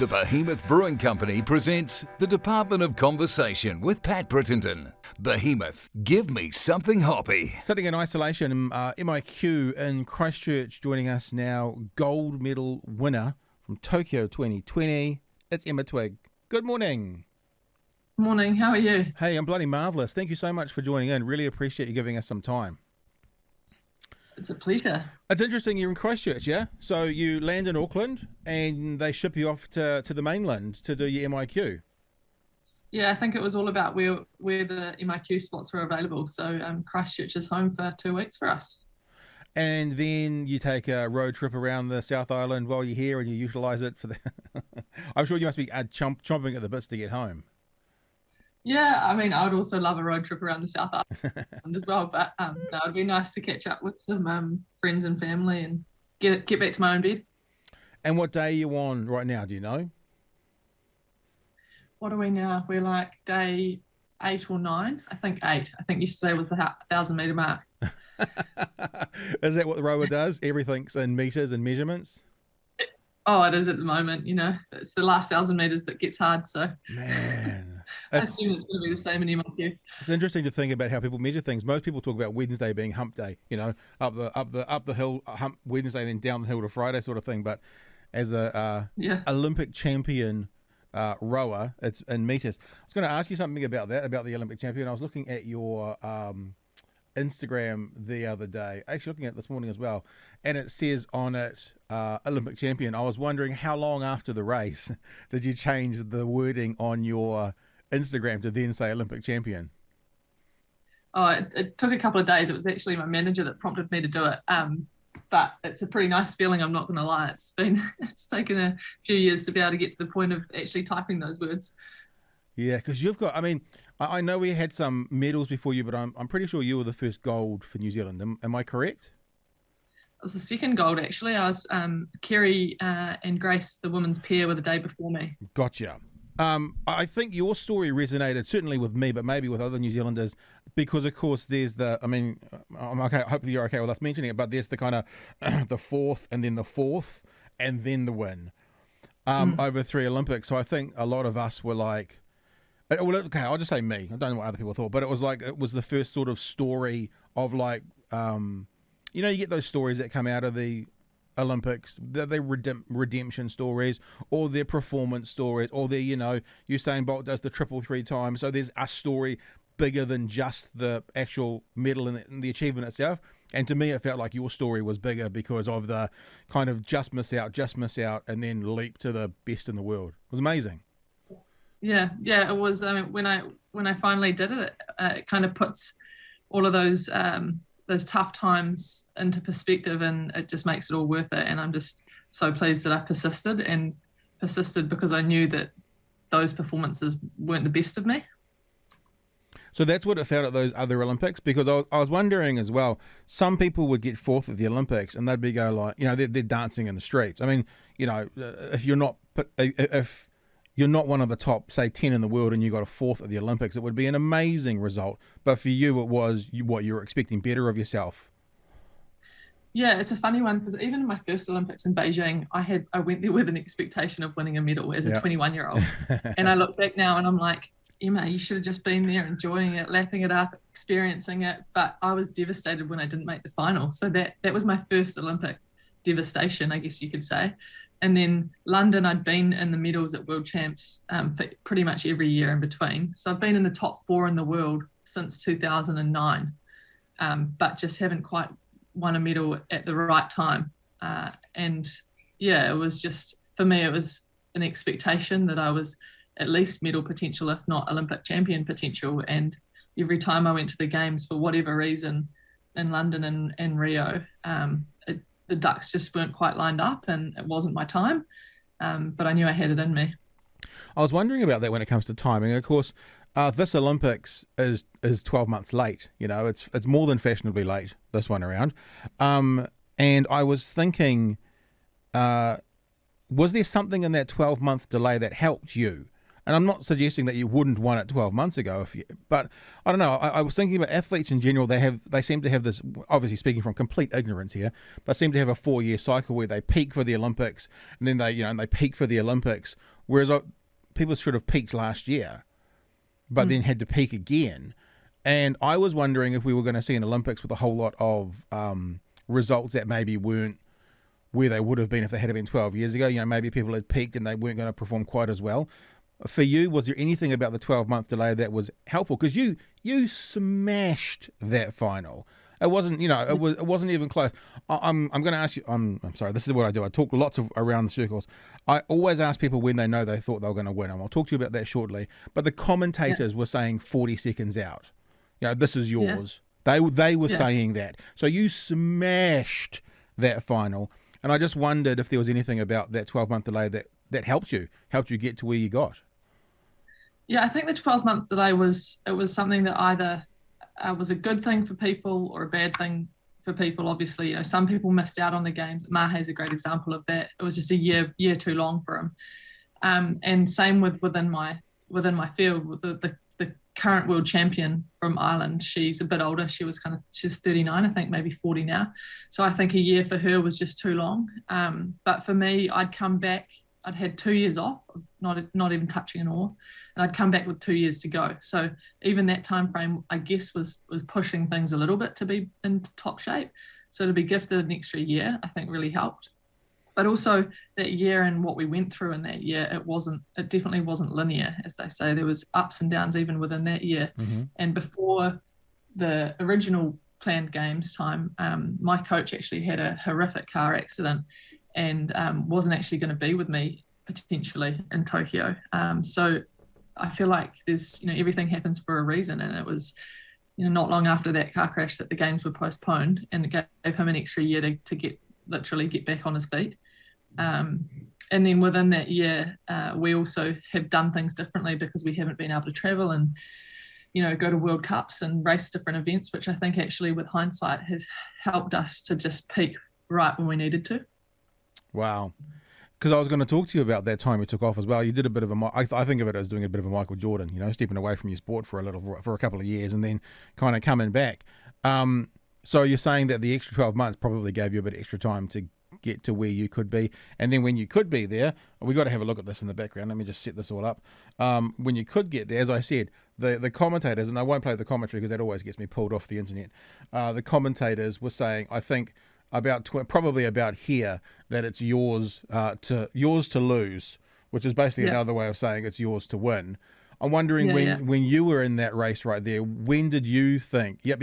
The Behemoth Brewing Company presents the Department of Conversation with Pat Brittenden. Behemoth, give me something hoppy. Sitting in isolation, MIQ in Christchurch joining us now, gold medal winner from Tokyo 2020. It's Emma Twigg. Good morning. Morning, how are you? Hey, I'm bloody marvellous. Thank you so much for joining in. Really appreciate you giving us some time. It's a pleasure. It's interesting, you're in Christchurch, yeah? So you land in Auckland and they ship you off to the mainland to do your MIQ. Yeah, I think it was all about where the MIQ spots were available. So Christchurch is home for 2 weeks for us. And then you take a road trip around the South Island while you're here and you utilise it for the... I'm sure you must be chomping at the bits to get home. Yeah, I mean, I would also love a road trip around the South Island as well. But no, it'd be nice to catch up with some friends and family and get back to my own bed. And what day are you on right now? Do you know? What are we now? We're like day 8 or 9. I think 8. I think yesterday was the 1,000-metre mark. Is that what the rower does? Everything's in metres and measurements? Oh, it is at the moment. You know, it's the last 1,000 metres that gets hard. So, man. I assume it's going to be the same in MIQ. It's interesting to think about how people measure things. Most people talk about Wednesday being hump day, you know, up the hill, hump Wednesday, and then down the hill to Friday sort of thing. But as a Olympic champion rower, it's in meters. I was going to ask you something about that, about the Olympic champion. I was looking at your Instagram the other day, actually looking at it this morning as well, and it says on it Olympic champion. I was wondering how long after the race did you change the wording on your Instagram to then say Olympic champion? Oh, it took a couple of days. It was actually my manager that prompted me to do it. But it's a pretty nice feeling, I'm not going to lie. It's taken a few years to be able to get to the point of actually typing those words. Yeah, because you've got, I mean, I know we had some medals before you, but I'm pretty sure you were the first gold for New Zealand. Am I correct? It was the second gold, actually. I was Kerry and Grace, the women's pair, were the day before me. Gotcha. I think your story resonated certainly with me, but maybe with other New Zealanders, because of course there's the, I mean, I'm okay. Hopefully you're okay with us mentioning it, but there's the kind of the fourth and then the fourth and then the win over 3 Olympics. So I think a lot of us were like, well, okay, I'll just say me. I don't know what other people thought, but it was like, it was the first sort of story of like, you know, you get those stories that come out of the Olympics, they're redemption stories, or their performance stories, or their, you know, Usain Bolt does the triple 3 times. So there's a story bigger than just the actual medal and the achievement itself. And to me, it felt like your story was bigger because of the kind of just miss out, and then leap to the best in the world. It was amazing. Yeah, it was. I mean, when I finally did it, it kind of puts all of those tough times into perspective, and it just makes it all worth it. And I'm just so pleased that I persisted because I knew that those performances weren't the best of me. So that's what it felt at those other Olympics, because I was wondering as well, some people would get 4th at the Olympics and they'd be like, you know, they're dancing in the streets. I mean, you know, if you're not one of the top, say, 10 in the world and you got a 4th at the Olympics, it would be an amazing result. But for you, it was what you were expecting better of yourself. Yeah, it's a funny one because even in my first Olympics in Beijing, I went there with an expectation of winning a medal as a 21-year-old. And I look back now and I'm like, Emma, you should have just been there enjoying it, lapping it up, experiencing it. But I was devastated when I didn't make the final. So that was my first Olympic devastation, I guess you could say. And then London, I'd been in the medals at World Champs for pretty much every year in between. So I've been in the top 4 in the world since 2009, but just haven't quite won a medal at the right time. And yeah, it was just, for me, it was an expectation that I was at least medal potential, if not Olympic champion potential. And every time I went to the games, for whatever reason, in London and Rio, the ducks just weren't quite lined up and it wasn't my time, but I knew I had it in me. I was wondering about that when it comes to timing. Of course, this Olympics is 12 months late. You know, it's more than fashionably late this one around. And I was thinking, was there something in that 12-month delay that helped you? And I'm not suggesting that you wouldn't won it 12 months ago, but I don't know. I was thinking about athletes in general. They seem to have this, obviously speaking from complete ignorance here, but seem to have a 4-year cycle where they peak for the Olympics and then they peak for the Olympics. Whereas people should have peaked last year, but then had to peak again. And I was wondering if we were going to see an Olympics with a whole lot of results that maybe weren't where they would have been if they had been 12 years ago. Maybe people had peaked and they weren't going to perform quite as well. For you, was there anything about the 12-month delay that was helpful? Because you smashed that final. It wasn't, it wasn't even close. I'm going to ask you. I'm sorry. This is what I do. I talk lots of around the circles. I always ask people when they know they thought they were going to win, and I'll talk to you about that shortly. But the commentators were saying 40 seconds out. This is yours. Yeah. They were saying that. So you smashed that final, and I just wondered if there was anything about that 12-month delay that helped you get to where you got. Yeah, I think the 12-month delay was something that either was a good thing for people or a bad thing for people. Obviously, some people missed out on the games. Mahe's a great example of that. It was just a year too long for him. And same within my field, the current world champion from Ireland. She's a bit older. She's 39, I think, maybe 40 now. So I think a year for her was just too long. But for me, I'd come back. I'd had 2 years off, not even touching an oar, and I'd come back with 2 years to go. So even that time frame, I guess, was pushing things a little bit to be in top shape. So to be gifted an extra year, I think really helped. But also that year and what we went through in that year, it definitely wasn't linear, as they say. There was ups and downs even within that year. Mm-hmm. And before the original planned games time, my coach actually had a horrific car accident and wasn't actually going to be with me potentially in Tokyo. So I feel like there's, everything happens for a reason. And it was, not long after that car crash that the games were postponed, and it gave him an extra year to get back on his feet. And then within that year, we also have done things differently because we haven't been able to travel and, go to World Cups and race different events, which I think actually with hindsight has helped us to just peak right when we needed to. Wow. Because I was going to talk to you about that time you took off as well. You did a bit of I think of it as doing a bit of a Michael Jordan, stepping away from your sport for a couple of years and then kind of coming back. So you're saying that the extra 12 months probably gave you a bit of extra time to get to where you could be. And then when you could be there, we got to have a look at this in the background. Let me just set this all up. When you could get there, as I said, the commentators, and I won't play the commentary because that always gets me pulled off the internet. The commentators were saying, I think, probably about here, that it's yours to lose, which is basically another way of saying it's yours to win. I'm wondering when you were in that race right there, when did you think, yep,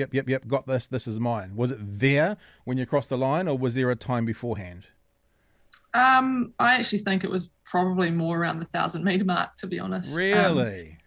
got this is mine? Was it there when you crossed the line, or was there a time beforehand? I actually think it was probably more around the 1,000-meter mark, to be honest. Really?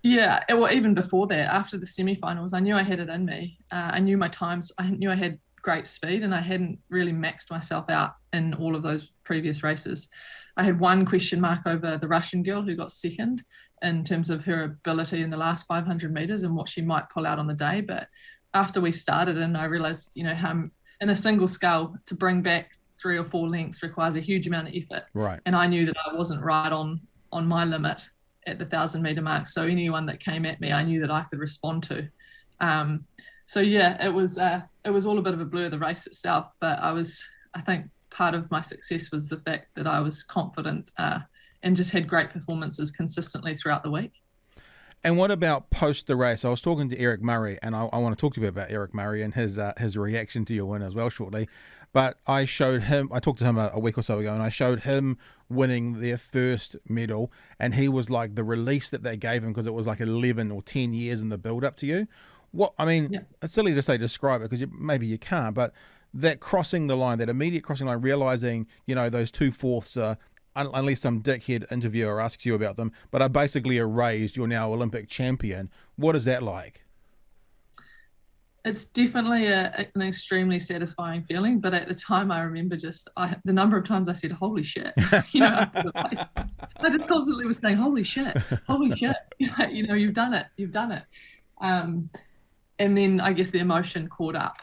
Yeah, well, even before that, after the semi-finals, I knew I had it in me. I knew my times. I knew I had great speed, and I hadn't really maxed myself out in all of those previous races. I had one question mark over the Russian girl who got second in terms of her ability in the last 500 meters and what she might pull out on the day. But after we started, and I realized, how in a single scull to bring back 3 or 4 lengths requires a huge amount of effort. Right. And I knew that I wasn't right on my limit at the 1,000-meter mark. So anyone that came at me, I knew that I could respond to. So yeah, it was all a bit of a blur, the race itself. But I think part of my success was the fact that I was confident and just had great performances consistently throughout the week. And what about post the race? I was talking to Eric Murray, and I want to talk to you about Eric Murray and his reaction to your win as well shortly. But I talked to him a week or so ago, and I showed him winning their first medal, and he was like the release that they gave him, because it was like 11 or 10 years in the build up to you. It's silly to say describe it, because maybe you can't, but that crossing the line, that immediate crossing line, realizing, those 2/4 are, unless some dickhead interviewer asks you about them, but are basically erased, you're now Olympic champion. What is that like? It's definitely an extremely satisfying feeling, but at the time I remember the number of times I said, holy shit, I just constantly was saying, holy shit, you've done it. And then I guess the emotion caught up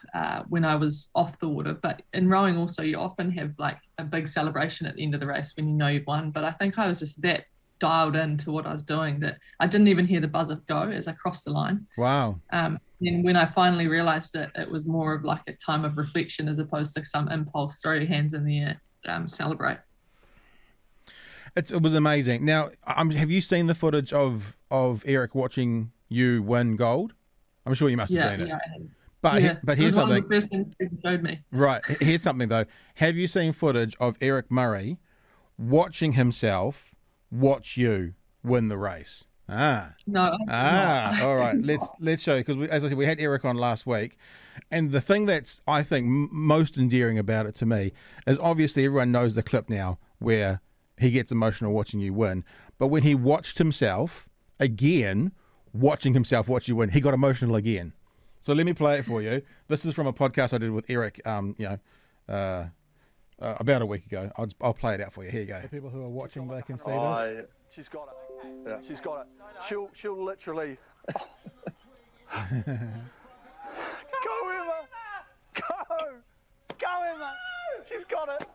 when I was off the water. But in rowing also, you often have like a big celebration at the end of the race when you know you've won. But I think I was just that dialed into what I was doing that I didn't even hear the buzzer go as I crossed the line. Wow. And when I finally realized it, it was more of like a time of reflection as opposed to some impulse, throw your hands in the air, celebrate. It was amazing. Now, have you seen the footage of Eric watching you win gold? I'm sure you must have seen it. Yeah, But here's something. One of the first things he showed me. Right. Here's something though. Have you seen footage of Eric Murray watching himself watch you win the race? No. All right. Let's show you, because as I said, we had Eric on last week, and the thing that's I think most endearing about it to me is obviously everyone knows the clip now where he gets emotional watching you win, but when he watched himself again, watching himself watch you win, he got emotional again. So let me play it for you. This is from a podcast I did with Eric, about a week ago. I'll play it out for you. Here you go. The people who are watching, they can see this. She's got it. Yeah. She's got it. She'll literally. Oh. Go Emma! Go Emma! She's got it.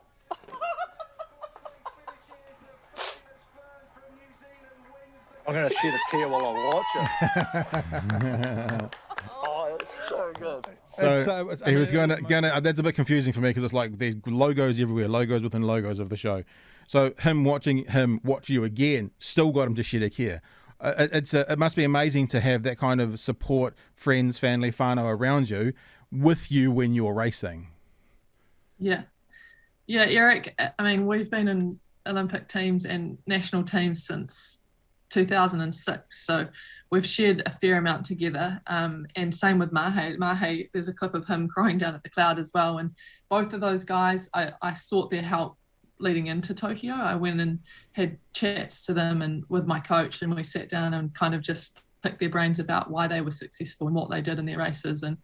I'm going to shed a tear while I watch it. Oh, it's so good. So he was going to. That's a bit confusing for me because it's like there's logos everywhere, logos within logos of the show. So him watching him watch you again still got him to shed a tear. It must be amazing to have that kind of support, friends, family, whānau around you with you when you're racing. Yeah, Eric. I mean, we've been in Olympic teams and national teams since 2006, so we've shared a fair amount together, and same with Mahe. There's a clip of him crying down at the cloud as well, and both of those guys, I sought their help leading into Tokyo. I went and had chats to them and with my coach, and we sat down and kind of just picked their brains about why they were successful and what they did in their races. And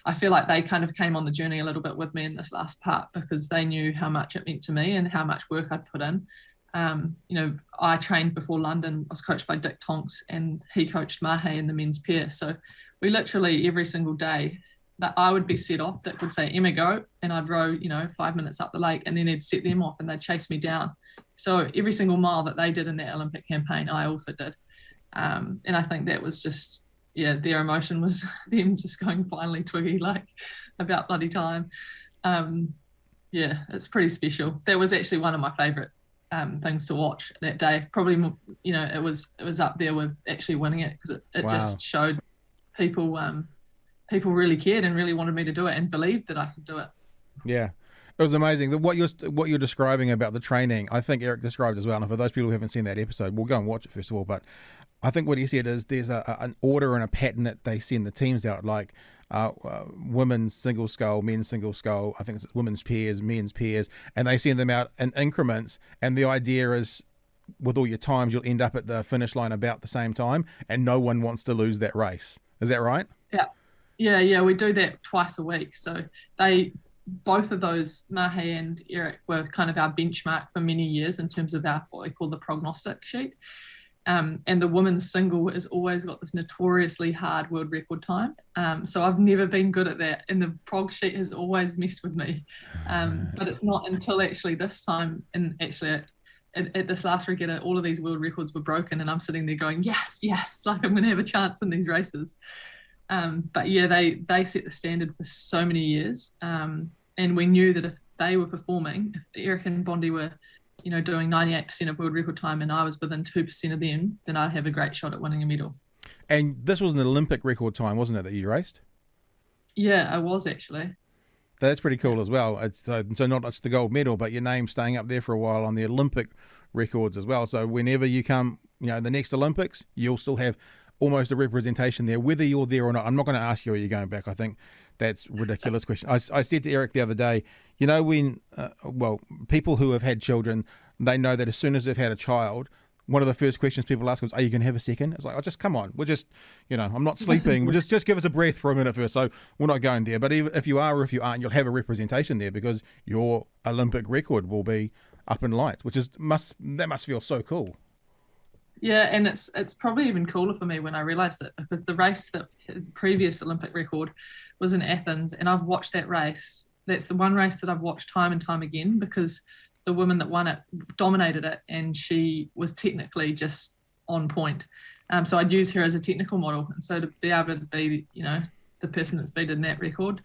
I feel like they kind of came on the journey a little bit with me in this last part because they knew how much it meant to me and how much work I'd put in. I trained before London. I was coached by Dick Tonks, and he coached Mahe in the men's pair. So we literally every single day that I would be set off, Dick would say, Emma, go, and I'd row, 5 minutes up the lake, and then he'd set them off and they'd chase me down. So every single mile that they did in that Olympic campaign, I also did. And I think that was just, their emotion was them just going, finally, Twiggy, like about bloody time. It's pretty special. That was actually one of my favourite things to watch that day. Probably, it was up there with actually winning it because it Wow. just showed people really cared and really wanted me to do it and believed that I could do it. Yeah, it was amazing. What you're describing about the training, I think Eric described as well. And for those people who haven't seen that episode, we'll go and watch it first of all. But I think what he said is there's an order and a pattern that they send the teams out, like women's single scull, men's single scull. I think it's women's pairs, men's pairs, and they send them out in increments. And the idea is, with all your times, you'll end up at the finish line about the same time, and no one wants to lose that race. Is that right? Yeah. We do that twice a week. So both of those, Mahe and Eric, were kind of our benchmark for many years in terms of our what we call the prognostic sheet. And the women's single has always got this notoriously hard world record time. So I've never been good at that. And the prog sheet has always messed with me. But it's not until actually this time, and actually at this last regatta, all of these world records were broken. And I'm sitting there going, yes, like I'm going to have a chance in these races. But they set the standard for so many years. And we knew that if they were performing, if Eric and Bondi were doing 98% of world record time and I was within 2% of them, then I'd have a great shot at winning a medal. And this was an Olympic record time, wasn't it, that you raced? Yeah, I was actually. That's pretty cool as well. It's so not just the gold medal, but your name staying up there for a while on the Olympic records as well. So whenever you come, the next Olympics, you'll still have almost a representation there, whether you're there or not. I'm not going to ask you where you're going back. I think that's a ridiculous question. I said to Eric the other day, when, people who have had children, they know that as soon as they've had a child, one of the first questions people ask is, are you going to have a second? It's like, just come on. We're just, I'm not sleeping. Just give us a breath for a minute first. So we're not going there. But if you are or if you aren't, you'll have a representation there because your Olympic record will be up in lights, that must feel so cool. Yeah, and it's probably even cooler for me when I realised it because the race, the previous Olympic record, was in Athens, and I've watched that race. That's the one race that I've watched time and time again because the woman that won it dominated it, and she was technically just on point. So I'd use her as a technical model, and so to be able to be, the person that's beaten that record,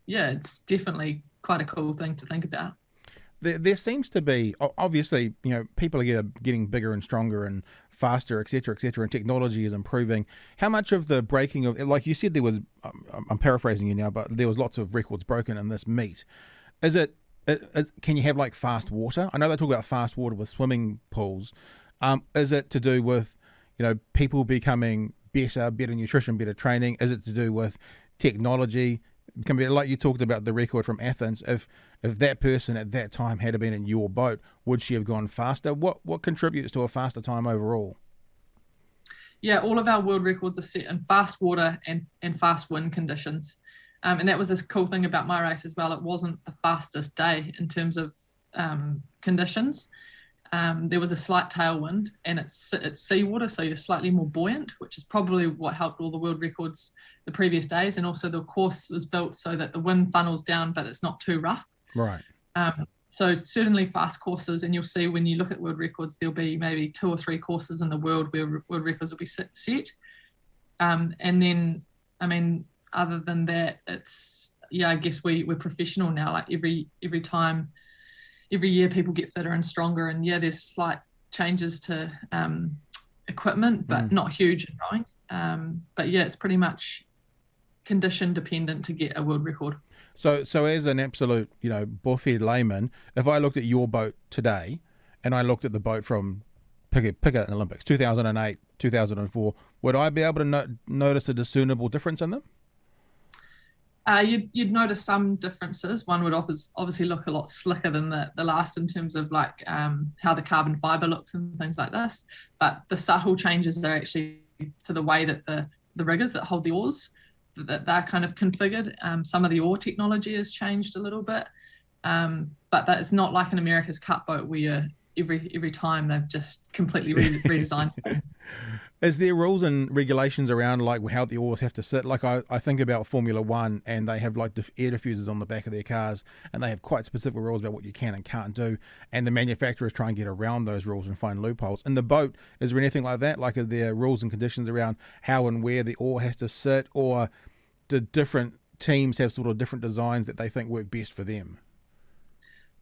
it's definitely quite a cool thing to think about. There seems to be, obviously, people are getting bigger and stronger and faster, et cetera, and technology is improving. How much of the breaking of, like you said, there was, I'm paraphrasing you now, but there was lots of records broken in this meet. Can you have like fast water? I know they talk about fast water with swimming pools. Is it to do with, people becoming better nutrition, better training? Is it to do with technology? Can be like you talked about the record from Athens. If that person at that time had been in your boat, would she have gone faster? What contributes to a faster time overall? Yeah, all of our world records are set in fast water and fast wind conditions. And that was this cool thing about my race as well. It wasn't the fastest day in terms of conditions. There was a slight tailwind, and it's seawater, so you're slightly more buoyant, which is probably what helped all the world records the previous days. And also the course was built so that the wind funnels down, but it's not too rough. Right. So certainly fast courses, and you'll see when you look at world records, there'll be maybe 2 or 3 courses in the world where world records will be set. And then, other than that, it's, I guess we're professional now. Like every year people get fitter and stronger, and there's slight changes to equipment, but not huge in rowing. But it's pretty much condition dependent to get a world record. So as an absolute, buffhead layman, if I looked at your boat today and I looked at the boat from pick an Olympics, 2008, 2004, would I be able to notice a discernible difference in them? You'd notice some differences. One would obviously look a lot slicker than the last in terms of like how the carbon fiber looks and things like this. But the subtle changes are actually to the way that the riggers that hold the oars, that they're kind of configured. Some of the oar technology has changed a little bit, but that is not like an America's Cup boat where every time they've just completely redesigned. Is there rules and regulations around like how the oars have to sit? Like I think about Formula One, and they have like air diffusers on the back of their cars, and they have quite specific rules about what you can and can't do, and the manufacturers try and get around those rules and find loopholes. In the boat, is there anything like that? Like are there rules and conditions around how and where the oar has to sit, or do different teams have sort of different designs that they think work best for them?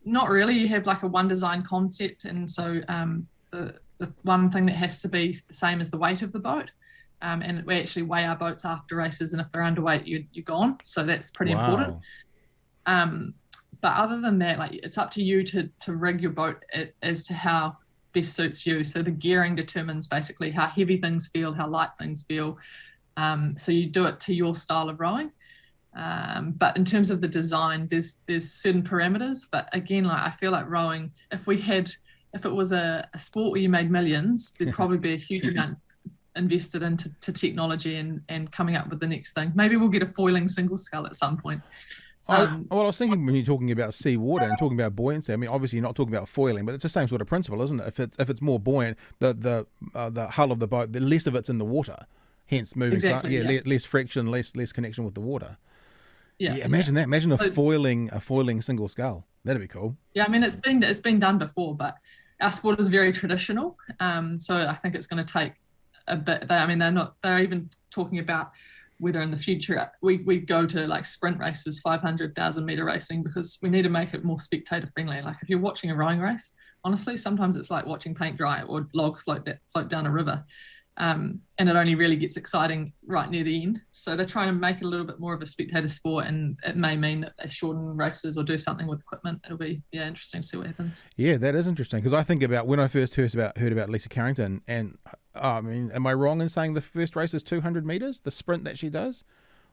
Not really. You have like a one design concept, and so the one thing that has to be the same as the weight of the boat, and we actually weigh our boats after races, and if they're underweight, you're gone. So that's pretty important. But other than that, like it's up to you to rig your boat as to how best suits you. So the gearing determines basically how heavy things feel, how light things feel. So you do it to your style of rowing. But in terms of the design, there's certain parameters. But again, like I feel like rowing, if it was a sport where you made millions, there'd probably be a huge amount invested into technology and coming up with the next thing. Maybe we'll get a foiling single scull at some point. I was thinking when you're talking about seawater and talking about buoyancy, I mean, obviously you're not talking about foiling, but it's the same sort of principle, isn't it? If it's more buoyant, the hull of the boat, the less of it's in the water, hence moving. Exactly, less friction, less connection with the water. Yeah, imagine that. Imagine a foiling single scull. That'd be cool. Yeah, I mean it's been done before, but our sport is very traditional. So I think it's going to take a bit. They're even talking about whether in the future we go to like sprint races, 500,000 meter racing, because we need to make it more spectator friendly. Like if you're watching a rowing race, honestly, sometimes it's like watching paint dry or logs float down a river. And it only really gets exciting right near the end. So they're trying to make it a little bit more of a spectator sport, and it may mean that they shorten races or do something with equipment. It'll be interesting to see what happens. Yeah, that is interesting, because I think about when I first heard about Lisa Carrington, and I mean, am I wrong in saying the first race is 200 meters, the sprint that she does,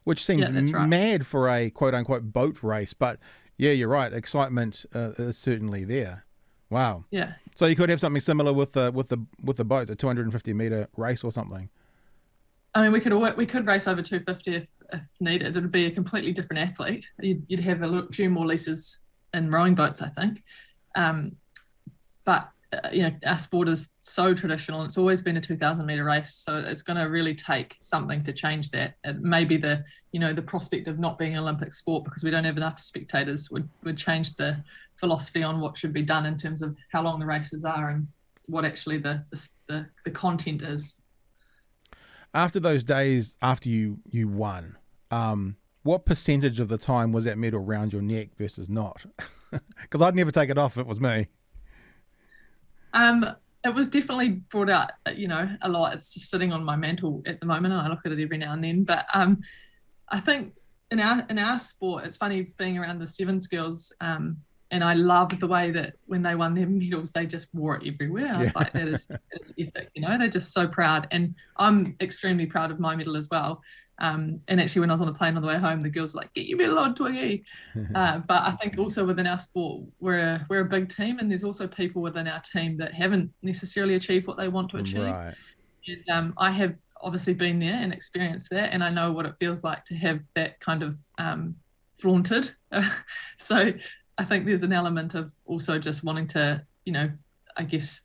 which seems right. mad for a quote unquote boat race, but yeah, you're right, excitement is certainly there. Wow. Yeah. So you could have something similar with the boats, a 250 meter race or something. I mean, we could race over 250 if needed. It'd be a completely different athlete. You'd have a few more leases in rowing boats, I think. But our sport is so traditional, and it's always been a 2,000 meter race. So it's going to really take something to change that. Maybe the prospect of not being an Olympic sport because we don't have enough spectators would change the philosophy on what should be done in terms of how long the races are and what actually the content is. After those days, after you won, what percentage of the time was that medal around your neck versus not? Because I'd never take it off if it was me. It was definitely brought out, a lot. It's just sitting on my mantle at the moment, and I look at it every now and then. But I think in our sport, it's funny being around the Sevens girls, and I loved the way that when they won their medals, they just wore it everywhere. I was like, that is epic, they're just so proud. And I'm extremely proud of my medal as well. And actually, when I was on the plane on the way home, the girls were like, "Get your medal on, Twiggy." But I think also within our sport, we're a big team, and there's also people within our team that haven't necessarily achieved what they want to achieve. Right. And I have obviously been there and experienced that, and I know what it feels like to have that kind of flaunted. So I think there's an element of also just wanting to, I guess,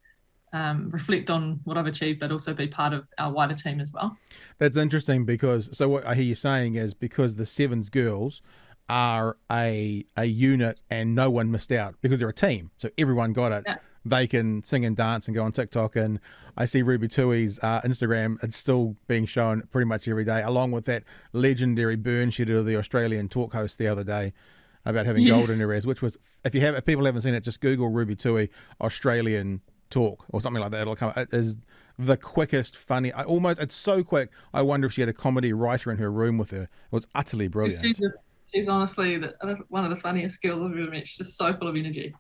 reflect on what I've achieved, but also be part of our wider team as well. That's interesting because, so what I hear you saying is because the Sevens girls are a unit and no one missed out because they're a team. So everyone got it. Yeah. They can sing and dance and go on TikTok. And I see Ruby Tui's Instagram, it's still being shown pretty much every day, along with that legendary burn she did of the Australian talk host the other day about having gold in her ears, which was, if people haven't seen it, just Google Ruby Tui Australian talk or something like that. It'll come. It is the quickest, funny. It's so quick. I wonder if she had a comedy writer in her room with her. It was utterly brilliant. She's honestly one of the funniest girls I've ever met. She's just so full of energy.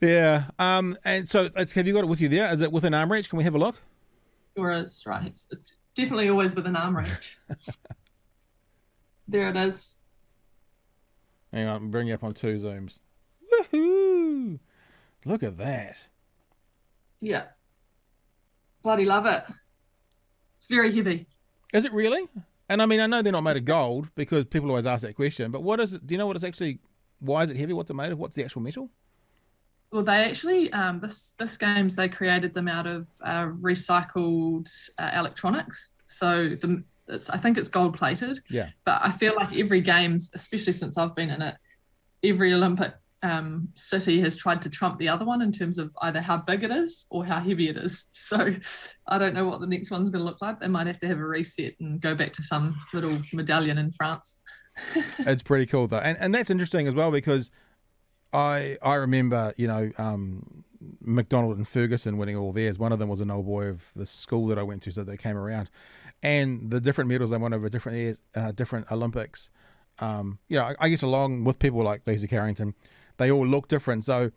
Yeah. And so have you got it with you there? Is it within arm reach? Can we have a look? Sure is. Right. It's definitely always within arm reach. There it is. Hang on, bring you up on 2 zooms. Woohoo! Look at that. Yeah. Bloody love it. It's very heavy. Is it really? And I mean, I know they're not made of gold because people always ask that question, but what is it? Do you know what it's actually, why is it heavy? What's it made of? What's the actual metal? Well, they actually, this games, they created them out of recycled electronics. So I think it's gold plated. Yeah. But I feel like every games, especially since I've been in it, every Olympic city has tried to trump the other one in terms of either how big it is or how heavy it is. So I don't know what the next one's going to look like. They might have to have a reset and go back to some little medallion in France. It's pretty cool though. And that's interesting as well because I remember, McDonald and Ferguson winning all theirs. One of them was an old boy of the school that I went to, so they came around. And the different medals they won over different years, different Olympics, I guess along with people like Lisa Carrington, they all look different. So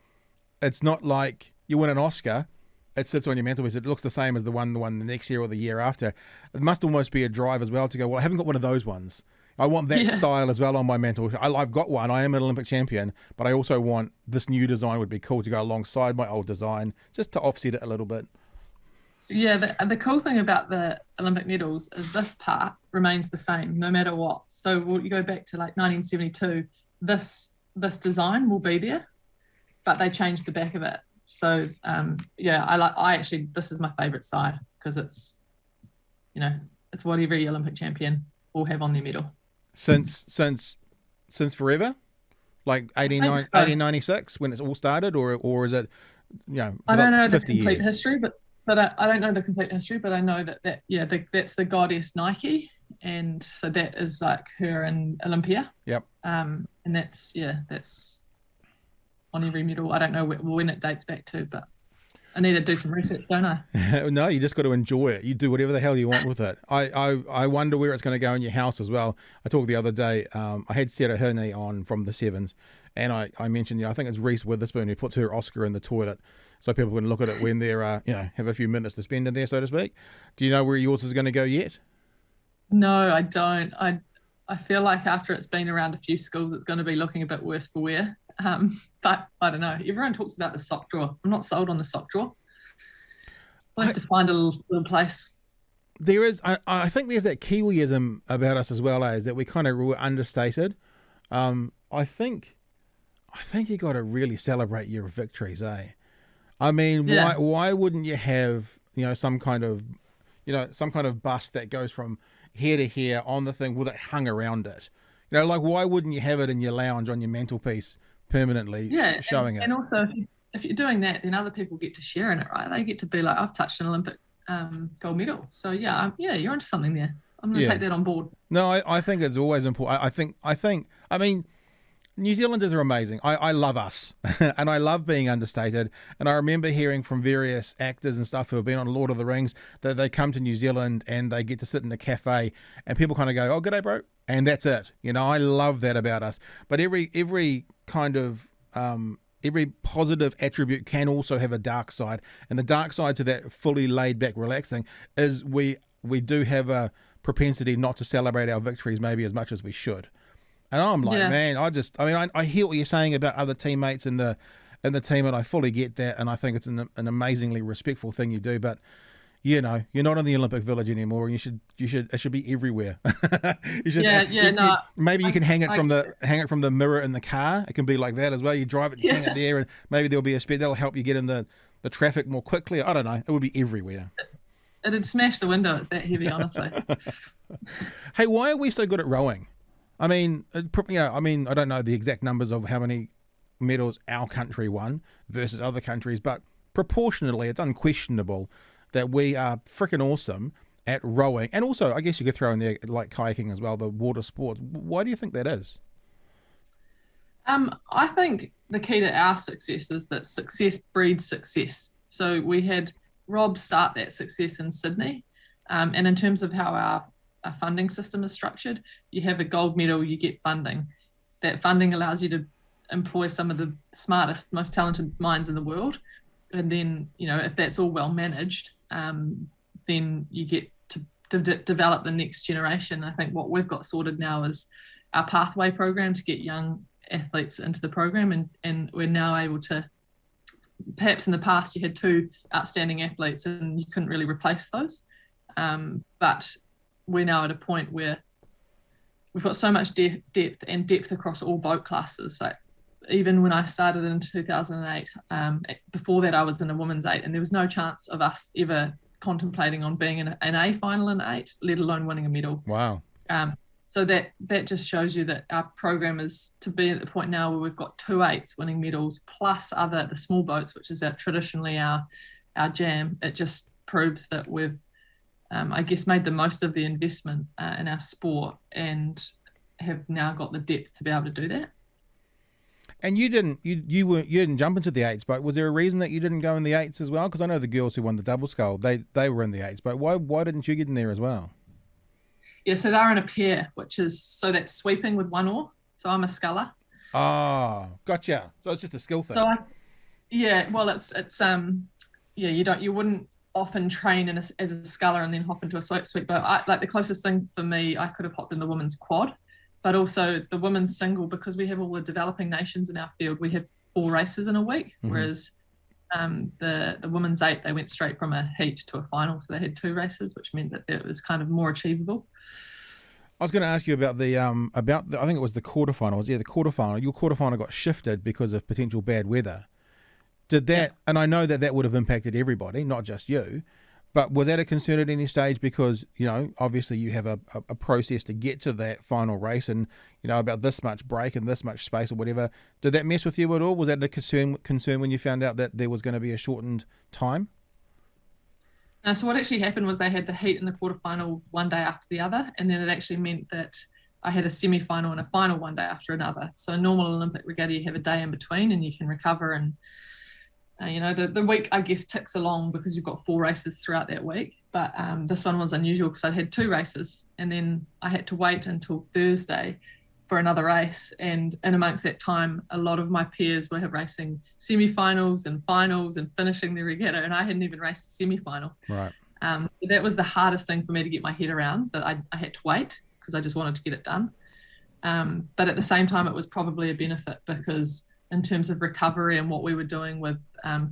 it's not like you win an Oscar, it sits on your mantelpiece. It looks the same as the one the next year or the year after. It must almost be a drive as well to go, well, I haven't got one of those ones. I want that style as well on my mantle. I've got one. I am an Olympic champion, but I also want this new design would be cool to go alongside my old design, just to offset it a little bit. Yeah, the cool thing about the Olympic medals is this part remains the same no matter what. So you go back to like 1972, this design will be there, but they changed the back of it. So this is my favourite side because it's what every Olympic champion will have on their medal. Since forever, like 1896 when it's all started, or is it I don't know the complete years? History, but I don't know the complete history, but I know that's the goddess Nike, and so that is like her in Olympia. Yep. And that's on every medal. I don't know when it dates back to, but I need to do some research, don't I? No, you just got to enjoy it. You do whatever the hell you want with it. I wonder where it's going to go in your house as well. I talked the other day, I had Sarah Herney on from the Sevens, and I mentioned, I think it's Reese Witherspoon who puts her Oscar in the toilet so people can look at it when they're, have a few minutes to spend in there, so to speak. Do you know where yours is going to go yet? No, I don't. I feel like after it's been around a few schools, it's going to be looking a bit worse for wear. But I don't know. Everyone talks about the sock drawer. I'm not sold on the sock drawer. I'll have to find a little place. There is, I think there's that Kiwiism about us as well, is that we kind of were understated. I think you got to really celebrate your victories, eh? I mean, why wouldn't you have, some kind of bust that goes from here to here on the thing with it hung around it? Why wouldn't you have it in your lounge on your mantelpiece permanently showing it. And also, if you're doing that, then other people get to share in it, right? They get to be like, I've touched an Olympic gold medal. So yeah, you're onto something there. I'm going to take that on board. No, I think it's always important. I mean, New Zealanders are amazing. I love us and I love being understated. And I remember hearing from various actors and stuff who have been on Lord of the Rings that they come to New Zealand and they get to sit in a cafe and people kind of go, oh, g'day, bro. And that's it. You know, I love that about us. But every kind of, every positive attribute can also have a dark side. And the dark side to that fully laid back, relaxing is we do have a propensity not to celebrate our victories maybe as much as we should. And I'm like, man, I hear what you're saying about other teammates in the team, and I fully get that, and I think it's an amazingly respectful thing you do. But you know, you're not in the Olympic Village anymore, and it should be everywhere. Maybe you can hang it from the mirror in the car. It can be like that as well. You drive it, hang it there, and maybe there'll be a that'll help you get in the traffic more quickly. I don't know. It would be everywhere. It'd smash the window. It's that heavy, honestly. Hey, why are we so good at rowing? I mean, I don't know the exact numbers of how many medals our country won versus other countries, but proportionately, it's unquestionable that we are freaking awesome at rowing. And also, I guess you could throw in there like kayaking as well, the water sports. Why do you think that is? I think the key to our success is that success breeds success. So we had Rob start that success in Sydney. And in terms of how our funding system is structured, you have a gold medal, you get funding. That funding allows you to employ some of the smartest, most talented minds in the world. And then, you know, if that's all well managed, then you get to develop the next generation. I think what we've got sorted now is our pathway program to get young athletes into the program. And we're now able to, perhaps in the past you had 2 outstanding athletes and you couldn't really replace those. But we're now at a point where we've got so much depth across all boat classes. Like even when I started in 2008, before that I was in a women's 8, and there was no chance of us ever contemplating on being in an A final in 8, let alone winning a medal. Wow. So that just shows you that our program is to be at the point now where we've got 2 8s winning medals plus the small boats, which is traditionally our jam. It just proves that we've I guess made the most of the investment in our sport and have now got the depth to be able to do that. And you didn't jump into the 8s, but was there a reason that you didn't go in the 8s as well? Because I know the girls who won the double scull, they were in the 8s, but why didn't you get in there as well? Yeah, so they're in a pair, so that's sweeping with 1 oar. So I'm a sculler. Ah, gotcha. So it's just a skill thing. So you wouldn't often train as a sculler and then hop into a sweep boat. Like the closest thing for me, I could have hopped in the women's quad, but also the women's single, because we have all the developing nations in our field. We have 4 races in a week, whereas the women's 8, they went straight from a heat to a final, so they had 2 races, which meant that it was kind of more achievable. I was going to ask you about I think it was the quarterfinals. Yeah, the quarterfinal. Your quarterfinal got shifted because of potential bad weather. Did that, and I know that would have impacted everybody, not just you, but was that a concern at any stage? Because, you know, obviously you have a process to get to that final race and, you know, about this much break and this much space or whatever. Did that mess with you at all? Was that a concern when you found out that there was going to be a shortened time? No, so what actually happened was they had the heat and the quarterfinal one day after the other, and then it actually meant that I had a semi-final and a final one day after another. So a normal Olympic regatta, you have a day in between and you can recover and the week, I guess, ticks along because you've got 4 races throughout that week. But this one was unusual because I had 2 races and then I had to wait until Thursday for another race. And in amongst that time, a lot of my peers were racing semi-finals and finals and finishing the regatta, and I hadn't even raced a semi-final. Right. That was the hardest thing for me to get my head around, that I had to wait because I just wanted to get it done. But at the same time, it was probably a benefit because in terms of recovery and what we were doing with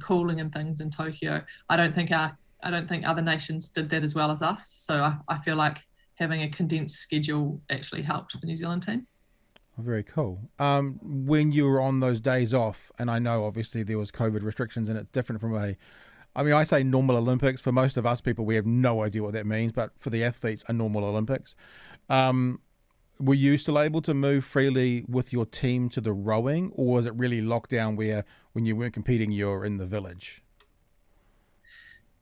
cooling and things in Tokyo, I don't think other nations did that as well as us. So I feel like having a condensed schedule actually helped the New Zealand team. Oh, very cool. When you were on those days off, and I know obviously there was COVID restrictions and it's different from I say normal Olympics. For most of us people, we have no idea what that means, but for the athletes, a normal Olympics. were you still able to move freely with your team to the rowing, or was it really locked down where when you weren't competing, you're in the village?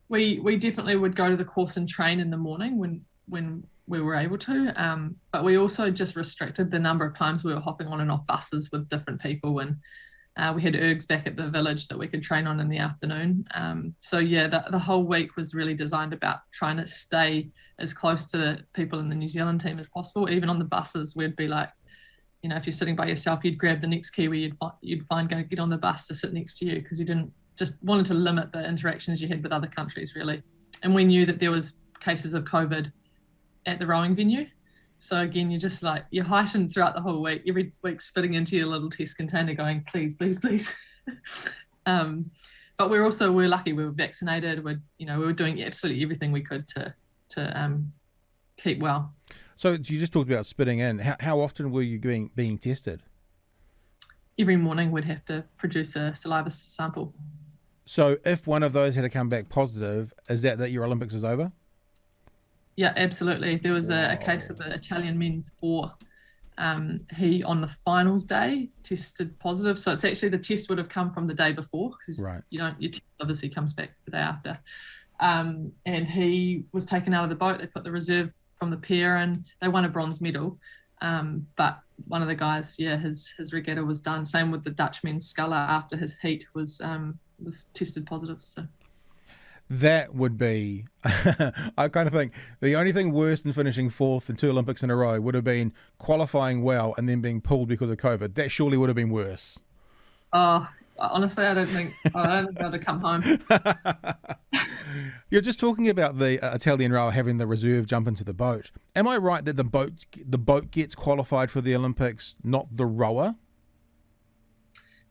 We definitely would go to the course and train in the morning when we were able to, but we also just restricted the number of times we were hopping on and off buses with different people, and we had ergs back at the village that we could train on in the afternoon. So yeah, the whole week was really designed about trying to stay as close to the people in the New Zealand team as possible. Even on the buses, we'd be like, you know, if you're sitting by yourself, you'd grab the next Kiwi you'd find go get on the bus to sit next to you, because you didn't just wanted to limit the interactions you had with other countries, really. And we knew that there was cases of COVID at the rowing venue. So again, you're heightened throughout the whole week, every week spitting into your little test container going, please, please, please. But we're lucky we were vaccinated. We were doing absolutely everything we could to keep well. So you just talked about spitting in. How often were you being tested? Every morning we'd have to produce a saliva sample. So if one of those had to come back positive, is that your Olympics is over? Yeah, absolutely. There was a case of the Italian men's 4. He, on the finals day, tested positive. So it's actually the test would have come from the day before, because your test obviously comes back the day after. And he was taken out of the boat. They put the reserve from the pair and they won a bronze medal. But one of the guys, his regatta was done. Same with the Dutch men's sculler after his heat was tested positive. So that would be, I kind of think the only thing worse than finishing 4th in 2 Olympics in a row would have been qualifying well and then being pulled because of COVID. That surely would have been worse. Oh, honestly, I don't think I'd have come home. You're just talking about the Italian rower having the reserve jump into the boat. Am I right that the boat gets qualified for the Olympics, not the rower?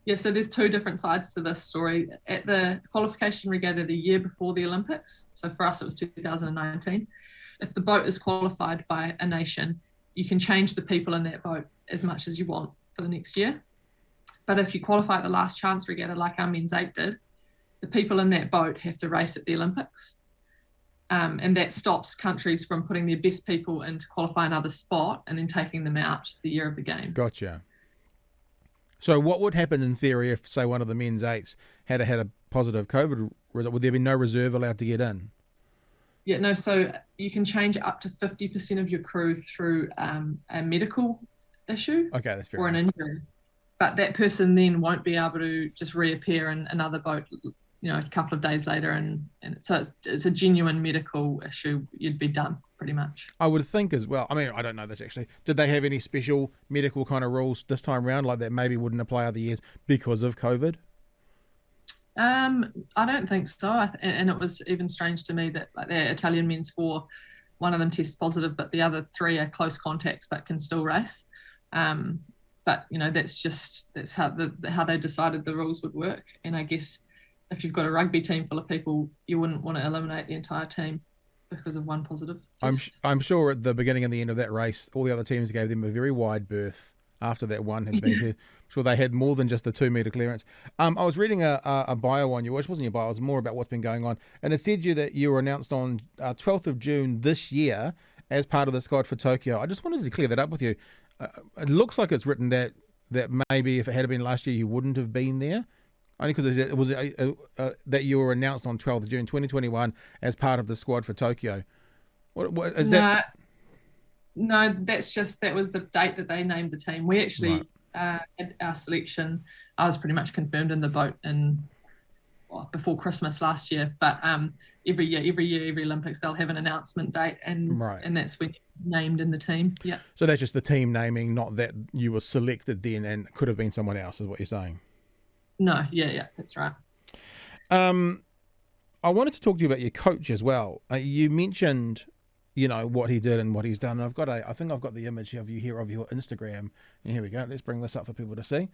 Yeah, so there's 2 different sides to this story. At the qualification regatta the year before the Olympics, so for us it was 2019, if the boat is qualified by a nation, you can change the people in that boat as much as you want for the next year. But if you qualify at the last chance regatta like our men's 8 did, the people in that boat have to race at the Olympics. And that stops countries from putting their best people in to qualify another spot and then taking them out the year of the games. Gotcha. So what would happen in theory if, say, one of the men's 8s had a positive COVID result? Would there be no reserve allowed to get in? Yeah, no, so you can change up to 50% of your crew through a medical issue or an injury. But that person then won't be able to just reappear in another boat, a couple of days later. And so it's a genuine medical issue. You'd be done pretty much. I would think as well. I mean, I don't know this actually. Did they have any special medical kind of rules this time around, like that maybe wouldn't apply other years because of COVID? I don't think so. And it was even strange to me that like their Italian men's 4, one of them tests positive, but the other 3 are close contacts but can still race. But that's how they decided the rules would work. And I guess if you've got a rugby team full of people, you wouldn't want to eliminate the entire team because of one positive test. I'm sure at the beginning and the end of that race, all the other teams gave them a very wide berth after that one had been here. Sure, they had more than just the 2 metre clearance. I was reading a bio on you, which wasn't your bio, it was more about what's been going on. And it said that you were announced on 12th of June this year as part of the squad for Tokyo. I just wanted to clear that up with you. It looks like it's written that maybe if it had been last year, you wouldn't have been there. Only because it was that you were announced on 12th of June 2021 as part of the squad for Tokyo. What is that? No, that was the date that they named the team. We actually had our selection. I was pretty much confirmed in the boat before Christmas last year. But every Olympics they'll have an announcement date, and that's when you're named in the team. Yeah. So that's just the team naming, not that you were selected then and could have been someone else, is what you're saying. No, yeah, that's right. I wanted to talk to you about your coach as well. You mentioned, what he did and what he's done. And I think I've got the image of you here of your Instagram. And here we go. Let's bring this up for people to see.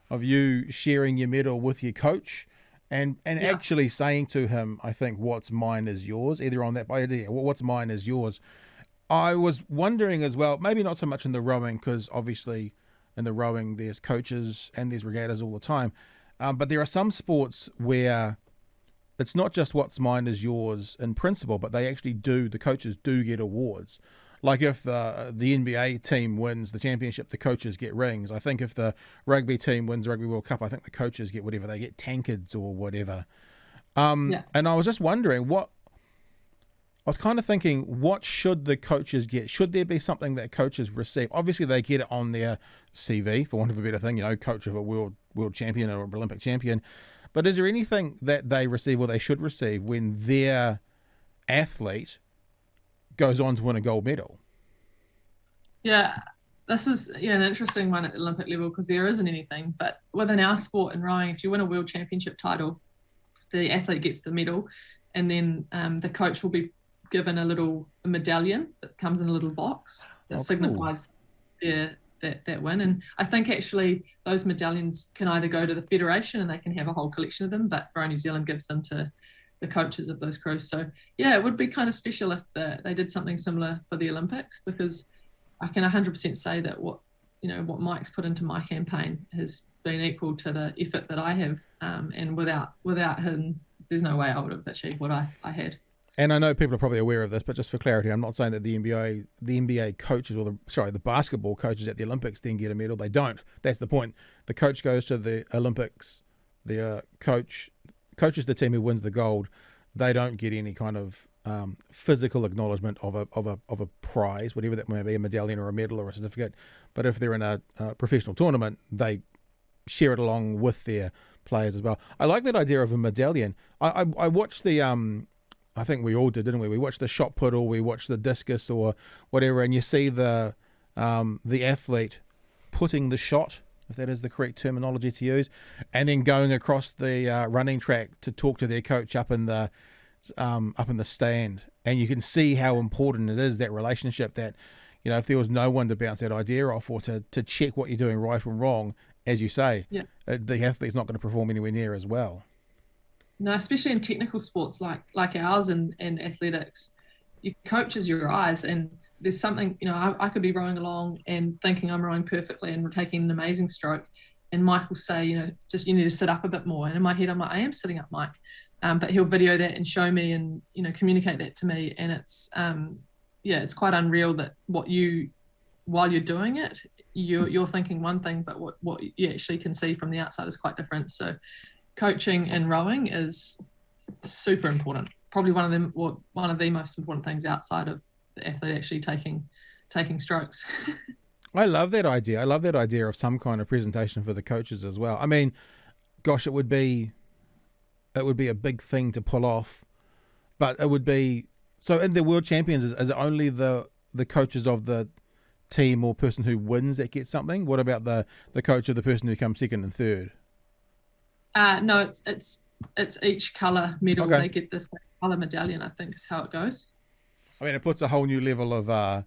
Of you sharing your medal with your coach and actually saying to him, I think, what's mine is yours, either on that idea, what's mine is yours. I was wondering as well, maybe not so much in the rowing, because obviously in the rowing there's coaches and there's regattas all the time. But there are some sports where it's not just what's mine is yours in principle, but the coaches do get awards. like if the NBA team wins the championship, the coaches get rings. I think if the rugby team wins the Rugby World Cup, I think the coaches get whatever. They get tankards or whatever. And I was just wondering I was kind of thinking, what should the coaches get? Should there be something that coaches receive? Obviously, they get it on their CV, for want of a better thing, coach of a world champion or Olympic champion. But is there anything that they receive or they should receive when their athlete goes on to win a gold medal? Yeah, this is an interesting one at the Olympic level because there isn't anything. But within our sport in rowing, if you win a world championship title, the athlete gets the medal, and then the coach will be given a medallion that comes in a little box that signifies that win. And I think actually those medallions can either go to the federation and they can have a whole collection of them, but Row New Zealand gives them to the coaches of those crews. So yeah, it would be kind of special if they did something similar for the Olympics, because I can 100% say that what Mike's put into my campaign has been equal to the effort that I have, and without him, there's no way I would have achieved what I had. And I know people are probably aware of this, but just for clarity, I'm not saying that the NBA coaches or the basketball coaches at the Olympics then get a medal. They don't. That's the point. The coach goes to the Olympics. The coaches the team who wins the gold. They don't get any kind of physical acknowledgement of a prize, whatever that may be, a medallion or a medal or a certificate. But if they're in a professional tournament, they share it along with their players as well. I like that idea of a medallion. I watched the I think we all did, didn't we? We watched the shot put, or we watched the discus or whatever, and you see the athlete putting the shot, if that is the correct terminology to use, and then going across the running track to talk to their coach up in the stand, and you can see how important it is, that relationship, that if there was no one to bounce that idea off or to check what you're doing right and wrong, as you say, the athlete's not going to perform anywhere near as well. No, especially in technical sports like ours and athletics, your coach is your eyes, and there's something, I could be rowing along and thinking I'm rowing perfectly and we're taking an amazing stroke, and Mike will say, just you need to sit up a bit more. And in my head, I'm like, I am sitting up, Mike. But he'll video that and show me and, communicate that to me. And it's, it's quite unreal that while you're doing it, you're thinking one thing, but what you actually can see from the outside is quite different. So coaching and rowing is super important. Probably one of the most important things outside of the athlete actually taking strokes. I love that idea. I love that idea of some kind of presentation for the coaches as well. I mean, gosh, it would be a big thing to pull off, but it would be so. In the World Champions, is it only the coaches of the team or person who wins that gets something? What about the coach of the person who comes second and third? No, it's each colour medal. Okay. They get this colour medallion, I think is how it goes. I mean, it puts a whole new level of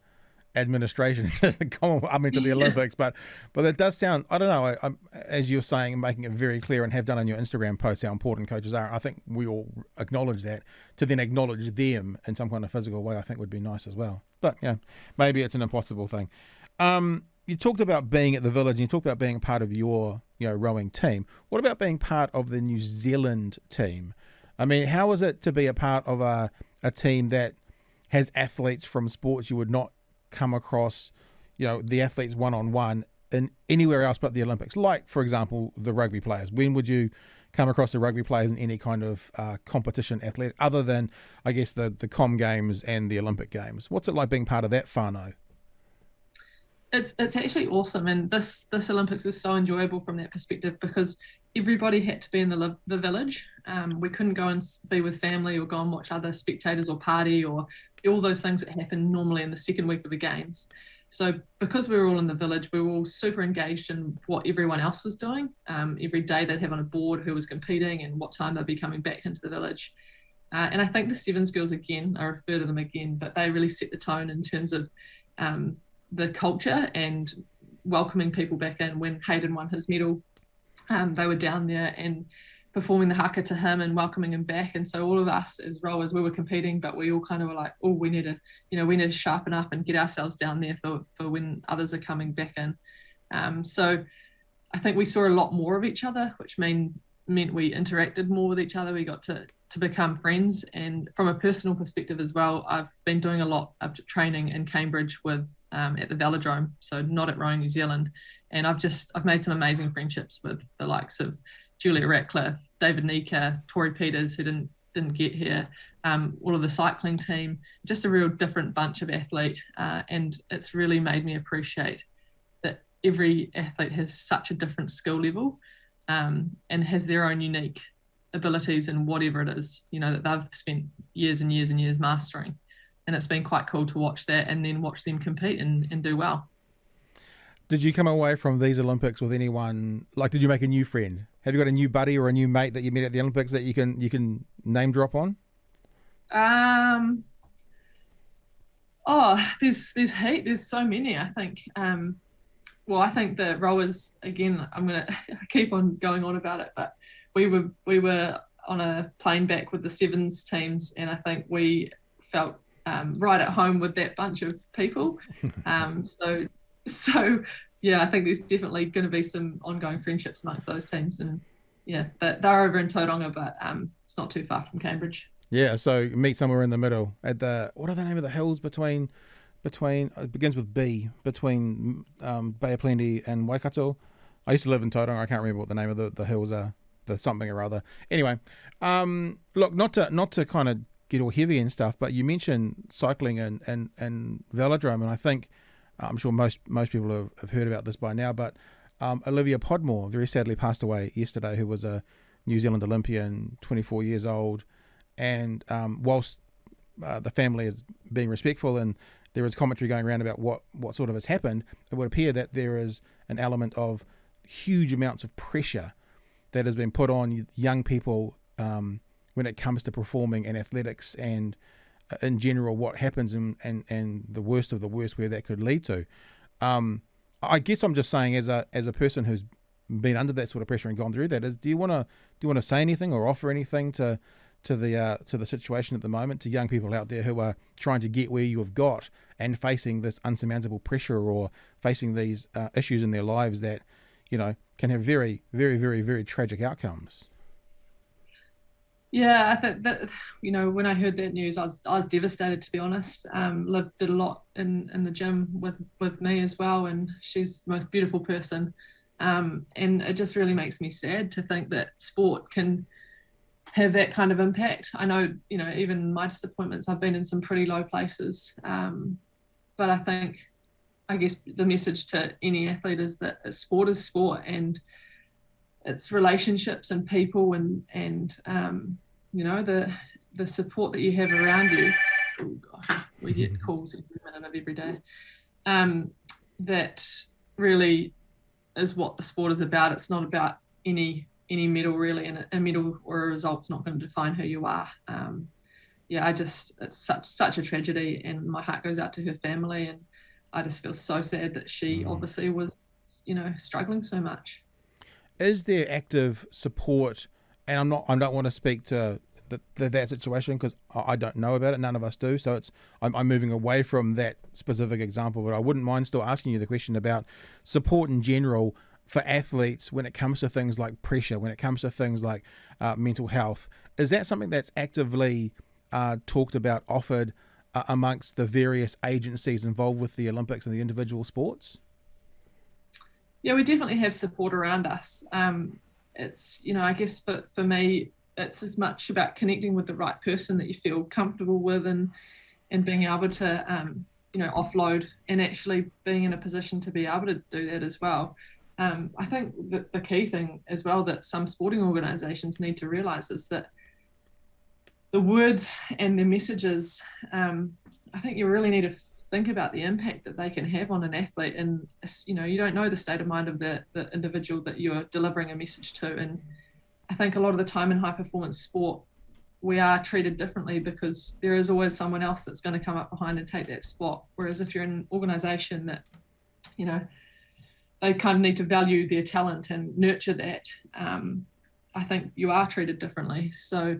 administration to the Olympics, but it does sound, I don't know, I'm, as you're saying and making it very clear and have done on your Instagram posts how important coaches are, I think we all acknowledge that. To then acknowledge them in some kind of physical way, I think would be nice as well. But yeah, maybe it's an impossible thing. You talked about being at the village and you talked about being part of your rowing team. What about being part of the New Zealand team? I mean, how is it to be a part of a team that has athletes from sports you would not come across, the athletes one-on-one in anywhere else but the Olympics? Like, for example, the rugby players. When would you come across the rugby players in any kind of competition athlete other than, I guess, the Com Games and the Olympic Games? What's it like being part of that whānau? It's actually awesome, and this Olympics was so enjoyable from that perspective because everybody had to be in the village. We couldn't go and be with family or go and watch other spectators or party or all those things that happen normally in the second week of the games. So because we were all in the village, we were all super engaged in what everyone else was doing. Every day they'd have on a board who was competing and what time they'd be coming back into the village. And I think the Sevens girls, again, I refer to them again, but they really set the tone in terms of the culture and welcoming people back in. When Hayden won his medal, they were down there and performing the haka to him and welcoming him back. And so all of us as rowers, we were competing, but we all kind of were like, oh, we need to sharpen up and get ourselves down there for when others are coming back in. So I think we saw a lot more of each other, which meant meant we interacted more with each other. We got to become friends. And from a personal perspective as well, I've been doing a lot of training in Cambridge with at the velodrome, so not at Rowing New Zealand. And I've made some amazing friendships with the likes of Julia Ratcliffe, David Nika, Tori Peters, who didn't get here, all of the cycling team, just a real different bunch of athlete. And it's really made me appreciate that every athlete has such a different skill level, and has their own unique abilities in whatever it is, that they've spent years and years and years mastering. And it's been quite cool to watch that and then watch them compete and do well. Did you come away from these Olympics with anyone, did you make a new friend? Have you got a new buddy or a new mate that you met at the Olympics that you can name drop on? There's so many, I think. I think the rowers, again, I'm going to keep on going on about it, but we were on a plane back with the sevens teams, and I think we felt right at home with that bunch of people. So yeah, I think there's definitely going to be some ongoing friendships amongst those teams, and yeah, they're over in Tauranga, but it's not too far from Cambridge. Yeah, so meet somewhere in the middle at what are the name of the hills between it begins with B, between Bay of Plenty and Waikato. I used to live in Tauranga. I can't remember what the name of the hills are. The something or other. Anyway, look, not to kind of get all heavy and stuff, but you mentioned cycling and velodrome, and I think I'm sure most people have heard about this by now, but Olivia Podmore very sadly passed away yesterday, who was a New Zealand Olympian, 24 years old, and whilst the family is being respectful and there is commentary going around about what sort of has happened, it would appear that there is an element of huge amounts of pressure that has been put on young people when it comes to performing in athletics and in general what happens and the worst of the worst where that could lead to. I guess I'm just saying as a person who's been under that sort of pressure and gone through that, do you want to say anything or offer anything to the situation at the moment to young people out there who are trying to get where you have got and facing this unsurmountable pressure or facing these issues in their lives that can have very, very, very, very tragic outcomes? Yeah, I think that, when I heard that news, I was devastated, to be honest. Liv did a lot in the gym with me as well, and she's the most beautiful person. And it just really makes me sad to think that sport can have that kind of impact. I know, even my disappointments, I've been in some pretty low places. But I guess the message to any athlete is that sport is sport, and it's relationships and people and the support that you have around you. Oh gosh, we get calls every minute of every day. That really is what the sport is about. It's not about any medal really, and a medal or a result's not going to define who you are. It's such a tragedy, and my heart goes out to her family, and I just feel so sad that she obviously was, struggling so much. Is there active support? And I don't want to speak to that situation because I don't know about it. None of us do. So I'm moving away from that specific example, but I wouldn't mind still asking you the question about support in general for athletes when it comes to things like pressure, when it comes to things like mental health. Is that something that's actively talked about, offered amongst the various agencies involved with the Olympics and the individual sports? Yeah, we definitely have support around us. It's, I guess for me, it's as much about connecting with the right person that you feel comfortable with and being able to, offload and actually being in a position to be able to do that as well. I think that the key thing as well that some sporting organisations need to realise is that the words and the messages, I think you really need to think about the impact that they can have on an athlete. And, you don't know the state of mind of the individual that you're delivering a message to. And I think a lot of the time in high performance sport, we are treated differently because there is always someone else that's going to come up behind and take that spot. Whereas if you're in an organisation that, they kind of need to value their talent and nurture that, I think you are treated differently. So,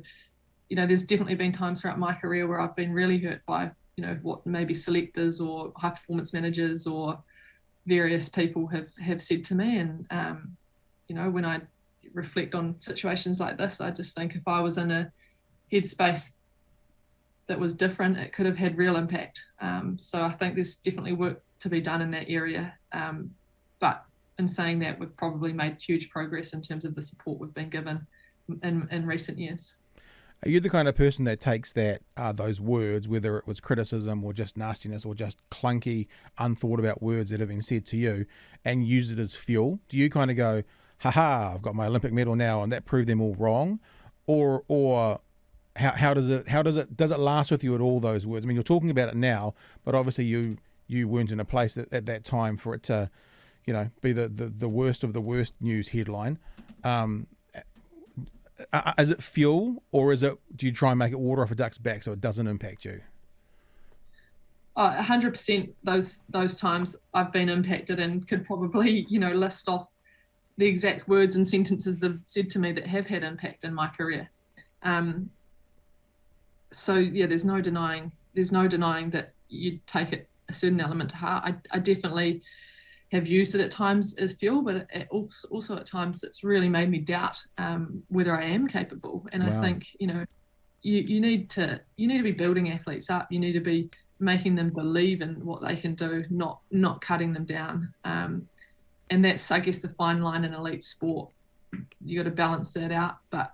there's definitely been times throughout my career where I've been really hurt by, what maybe selectors or high performance managers or various people have said to me. And, when I reflect on situations like this, I just think if I was in a headspace that was different, it could have had real impact. So I think there's definitely work to be done in that area. But in saying that, we've probably made huge progress in terms of the support we've been given in recent years. Are you the kind of person that takes those words, whether it was criticism or just nastiness or just clunky, unthought about words that have been said to you, and use it as fuel? Do you kind of go, "Ha, I've got my Olympic medal now," and that proved them all wrong, or how does it last with you at all, those words? I mean, you're talking about it now, but obviously you weren't in a place at that time for it to, be the worst of the worst news headline. Is it fuel, or do you try and make it water off a duck's back so it doesn't impact you? 100%. Those times I've been impacted and could probably, list off the exact words and sentences they've said to me that have had impact in my career. So yeah, there's no denying that you take it a certain element to heart. I definitely have used it at times as fuel, but it also at times it's really made me doubt whether I am capable. And wow. I think you need to be building athletes up. You need to be making them believe in what they can do, not cutting them down. And that's, I guess, the fine line in elite sport. You got to balance that out. But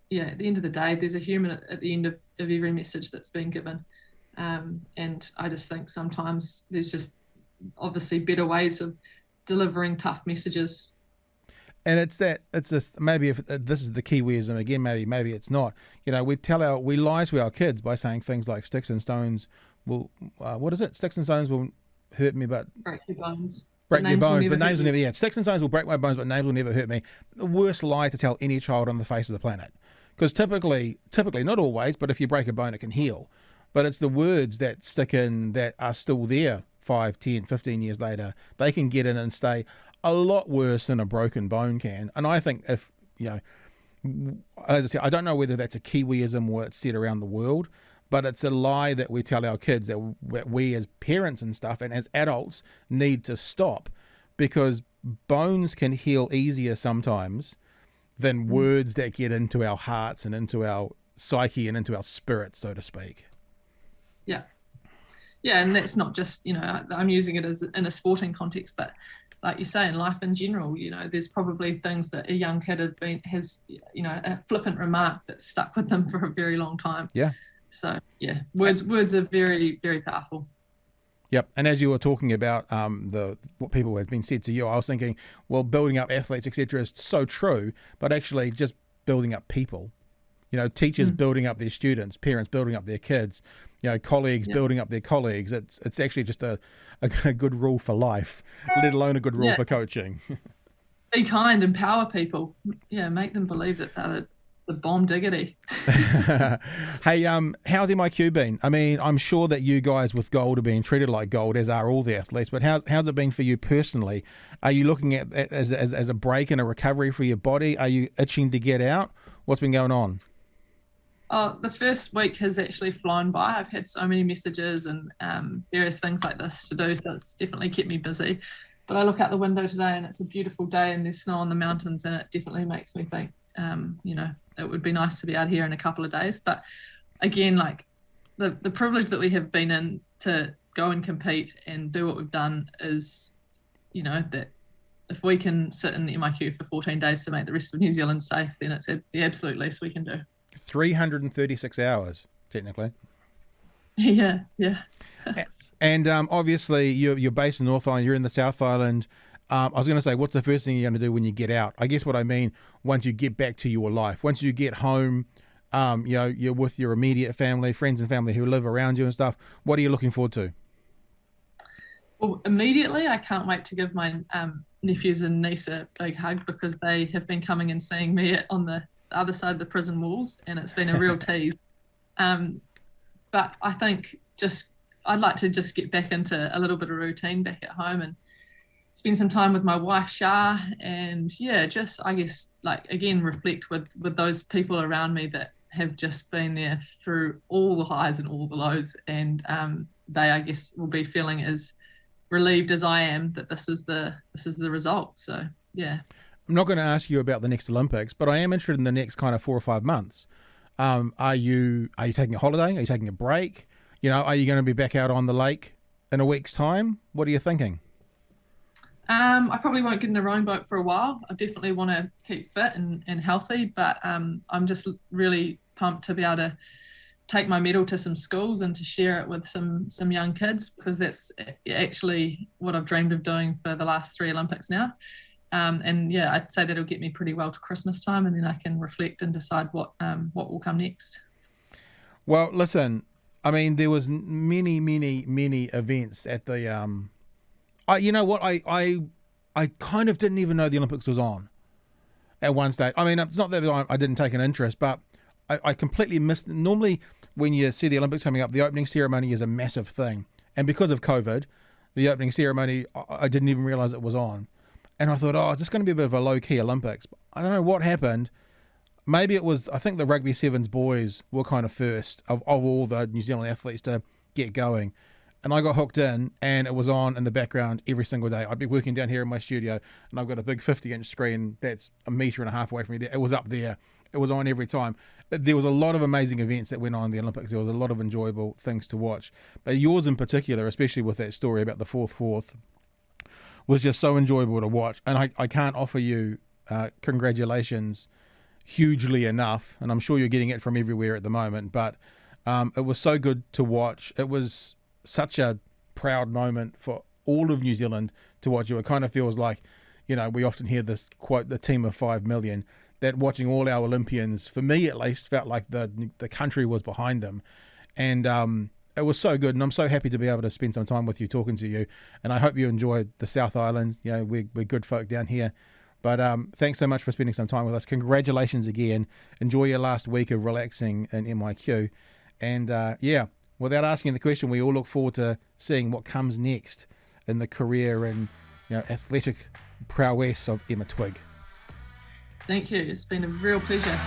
yeah, at the end of the day, there's a human at the end of every message that's been given. And I just think sometimes there's just obviously better ways of delivering tough messages. And it's just, maybe if this is the Kiwiism again, maybe it's not. We lie to our kids by saying things like sticks and stones will, what is it? Sticks and stones will hurt me, but break your bones. Break your bones, but names will never. Yeah, sticks and stones will break my bones, but names will never hurt me. The worst lie to tell any child on the face of the planet, because typically, not always, but if you break a bone, it can heal. But it's the words that stick in that are still there 5, 10, 15 years later. They can get in and stay a lot worse than a broken bone can. And I think if, as I said, I don't know whether that's a Kiwiism or it's said around the world, but it's a lie that we tell our kids that we as parents and stuff and as adults need to stop, because bones can heal easier sometimes than words that get into our hearts and into our psyche and into our spirit, so to speak. Yeah. Yeah, and that's not just, I'm using it as in a sporting context, but like you say, in life in general, there's probably things that a young kid has a flippant remark that's stuck with them for a very long time. Yeah. So yeah, words are very, very powerful. Yep. And as you were talking about what people have been said to you, I was thinking, well, building up athletes, etc., is so true, but actually just building up people. Teachers building up their students, parents building up their kids, colleagues building up their colleagues. It's actually just a good rule for life, let alone a good rule for coaching. Be kind, empower people. Yeah, make them believe that they're the bomb diggity. Hey, how's MIQ been? I mean, I'm sure that you guys with gold are being treated like gold, as are all the athletes, but how's it been for you personally? Are you looking at it as a break and a recovery for your body? Are you itching to get out? What's been going on? Oh, the first week has actually flown by. I've had so many messages and various things like this to do, so it's definitely kept me busy. But I look out the window today and it's a beautiful day and there's snow on the mountains, and it definitely makes me think, it would be nice to be out here in a couple of days. But again, like the privilege that we have been in to go and compete and do what we've done is, that if we can sit in MIQ for 14 days to make the rest of New Zealand safe, then it's the absolute least we can do. 336 hours, technically. Yeah. And obviously, you're based in North Island, you're in the South Island. I was going to say, what's the first thing you're going to do when you get out? I guess what I mean, once you get back to your life, once you get home, you're with your immediate family, friends and family who live around you and stuff. What are you looking forward to? Well, immediately, I can't wait to give my nephews and niece a big hug, because they have been coming and seeing me on the other side of the prison walls, and it's been a real tease. But I think I'd like to just get back into a little bit of routine back at home and spend some time with my wife, Shah, and I guess, like, again, reflect with those people around me that have just been there through all the highs and all the lows, and they, I guess, will be feeling as relieved as I am that this is the result. So yeah. I'm not going to ask you about the next Olympics, but I am interested in the next kind of 4 or 5 months. Are you taking a holiday? Are you taking a break? Are you going to be back out on the lake in a week's time? What are you thinking? I probably won't get in the rowing boat for a while. I definitely want to keep fit and healthy, but I'm just really pumped to be able to take my medal to some schools and to share it with some young kids, because that's actually what I've dreamed of doing for the last 3 Olympics now. And yeah, I'd say that'll get me pretty well to Christmas time, and then I can reflect and decide what will come next. Well, listen, I mean, there was many events at the. You know what? I kind of didn't even know the Olympics was on at one stage. I mean, it's not that I didn't take an interest, but I completely missed. Normally, when you see the Olympics coming up, the opening ceremony is a massive thing, and because of COVID, the opening ceremony I didn't even realize it was on. And I thought, it's just going to be a bit of a low-key Olympics. I don't know what happened. Maybe it was, I think the Rugby Sevens boys were kind of first of all the New Zealand athletes to get going. And I got hooked in, and it was on in the background every single day. I'd be working down here in my studio, and I've got a big 50-inch screen that's 1.5 meters away from me. It was up there. It was on every time. There was a lot of amazing events that went on in the Olympics. There was a lot of enjoyable things to watch. But yours in particular, especially with that story about the fourth, was just so enjoyable to watch. And I can't offer you congratulations hugely enough, and I'm sure you're getting it from everywhere at the moment, but it was so good to watch. It was such a proud moment for all of New Zealand to watch you. It kind of feels like, we often hear this quote, the team of 5 million, that watching all our Olympians, for me at least, felt like the country was behind them. And it was so good, and I'm so happy to be able to spend some time with you, talking to you, and I hope you enjoyed the South Island. We're good folk down here, but thanks so much for spending some time with us. Congratulations again. Enjoy your last week of relaxing in MIQ, and without asking the question, we all look forward to seeing what comes next in the career and athletic prowess of Emma Twigg. Thank you. It's been a real pleasure.